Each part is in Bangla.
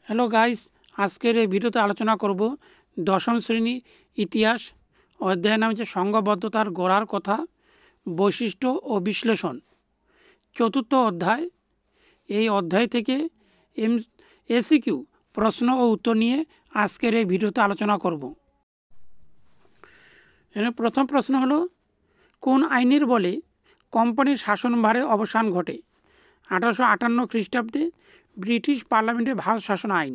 হ্যালো গাইস, আজকের এই ভিডিওতে আলোচনা করব দশম শ্রেণী ইতিহাস অধ্যায়ের নাম হচ্ছে সংঘবদ্ধতার গড়ার কথা, বৈশিষ্ট্য ও বিশ্লেষণ। চতুর্থ অধ্যায়। এই অধ্যায় থেকে এসিকিউ প্রশ্ন ও উত্তর নিয়ে আজকের এই ভিডিওতে আলোচনা করব। প্রথম প্রশ্ন হলো, কোন আইনের বলে কোম্পানির শাসনভারের অবসান ঘটে? 1858 খ্রিস্টাব্দে ব্রিটিশ পার্লামেন্টের ভারত শাসন আইন।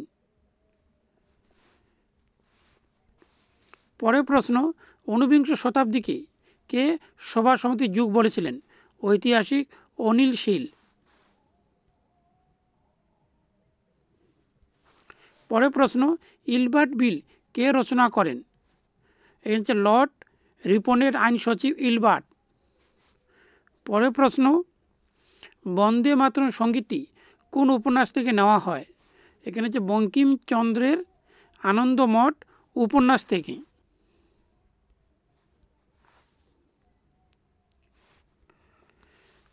পরের প্রশ্ন, ঊনবিংশ শতাব্দীকে কে সভা সমিতির যুগ বলেছিলেন? ঐতিহাসিক অনিল শীল। পরের প্রশ্ন, ইলবার্ট বিল কে রচনা করেন? এই হচ্ছে লর্ড রিপনের আইন সচিব ইলবার্ট। পরের প্রশ্ন, বন্দে মাতরম সঙ্গীতটি কোন উপন্যাস থেকে নেওয়া হয়? এখানে হচ্ছে বঙ্কিমচন্দ্রের আনন্দমঠ উপন্যাস থেকে।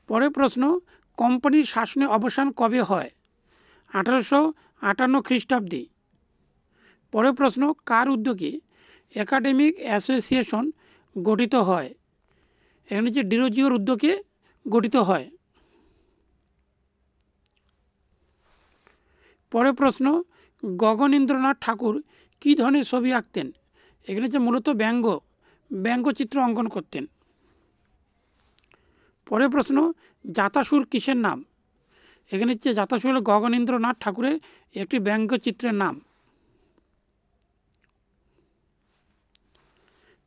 পরের প্রশ্ন, কোম্পানির শাসনের অবসান কবে হয়? 1858 খ্রিস্টাব্দে। পরের প্রশ্ন, কার উদ্যোগে একাডেমিক অ্যাসোসিয়েশন গঠিত হয়? এখানে হচ্ছে ডিরোজিওর উদ্যোগে গঠিত হয়। পরের প্রশ্ন, গগনেন্দ্রনাথ ঠাকুর কী ধরনের ছবি আঁকতেন? এখানে হচ্ছে মূলত ব্যঙ্গচিত্র অঙ্কন করতেন। পরের প্রশ্ন, জাতাসুর কিসের নাম? এখানে হচ্ছে জাতাসুর হল গগনেন্দ্রনাথ ঠাকুরের একটি ব্যঙ্গচিত্রের নাম।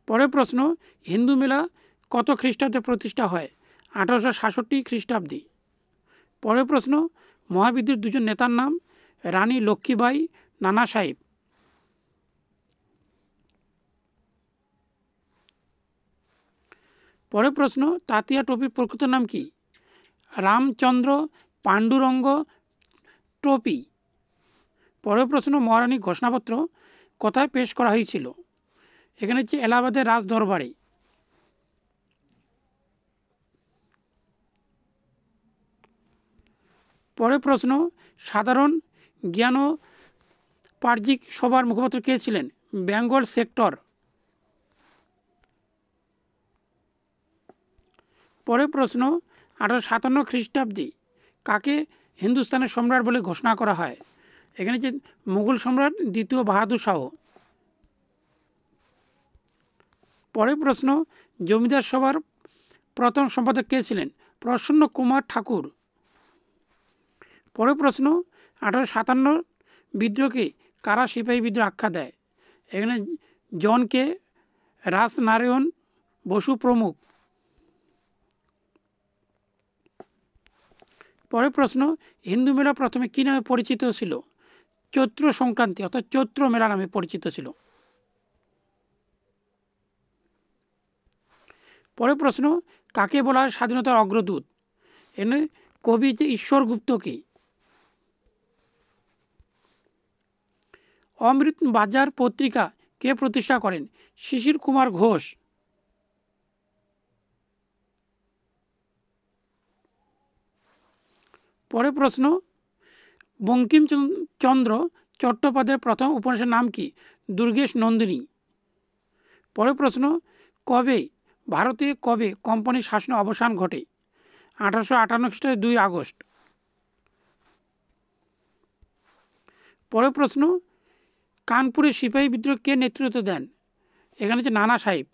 পরের প্রশ্ন, হিন্দু মেলা কত খ্রিস্টাব্দে প্রতিষ্ঠা হয়? 1866 খ্রিস্টাব্দে। পরের প্রশ্ন, মহাবিদ্রোহের দুজন নেতার নাম? রানী লক্ষ্মীবাই, নানা সাহেব। পরের প্রশ্ন, তাঁতিয়া টোপির প্রকৃত নাম কি? রামচন্দ্র পাণ্ডুরঙ্গ টোপি। পরের প্রশ্ন, মহারানী ঘোষণাপত্র কোথায় পেশ করা হয়েছিল? এখানে হচ্ছে এলাহাবাদের রাজ দরবারে। পরের প্রশ্ন, সাধারণ জ্ঞানোপার্জিক সভার মুখপাত্র কে ছিলেন? বেঙ্গল সেক্টর। পরের প্রশ্ন, 1857 খ্রিস্টাব্দে কাকে হিন্দুস্তানের সম্রাট বলে ঘোষণা করা হয়? এখানে যে মুঘল সম্রাট দ্বিতীয় বাহাদুর শাহ। পরের প্রশ্ন, জমিদার সভার প্রথম সম্পাদক কে ছিলেন? প্রসন্ন কুমার ঠাকুর। পরের প্রশ্ন, 1857 বিদ্রোহকে কারা সিপাহী বিদ্রোহ আখ্যা দেয়? এখানে জন কে, রাসনারায়ণ বসু প্রমুখ। পরের প্রশ্ন, হিন্দু মেলা প্রথমে কী নামে পরিচিত ছিল? চৈত্র সংক্রান্তি অর্থাৎ চৈত্র মেলা নামে পরিচিত ছিল। পরের প্রশ্ন, কাকে বলা হয় স্বাধীনতার অগ্রদূত? এনে কবি যে ঈশ্বর গুপ্তকে। অমৃত বাজার পত্রিকা কে প্রতিষ্ঠা করেন? শিশির কুমার ঘোষ। পরের প্রশ্ন, বঙ্কিমচন্দ্র চট্টোপাধ্যায়ের প্রথম উপন্যাসের নাম কি? দুর্গেশ নন্দিনী। পরের প্রশ্ন, ভারতে কবে কোম্পানির শাসনের অবসান ঘটে? 1858 খ্রিস্টাব্দে 2 আগস্ট। পরের প্রশ্ন, কানপুরের সিপাহী বিদ্রোহ কে নেতৃত্ব দেন? এখানে হচ্ছে নানা সাহেব।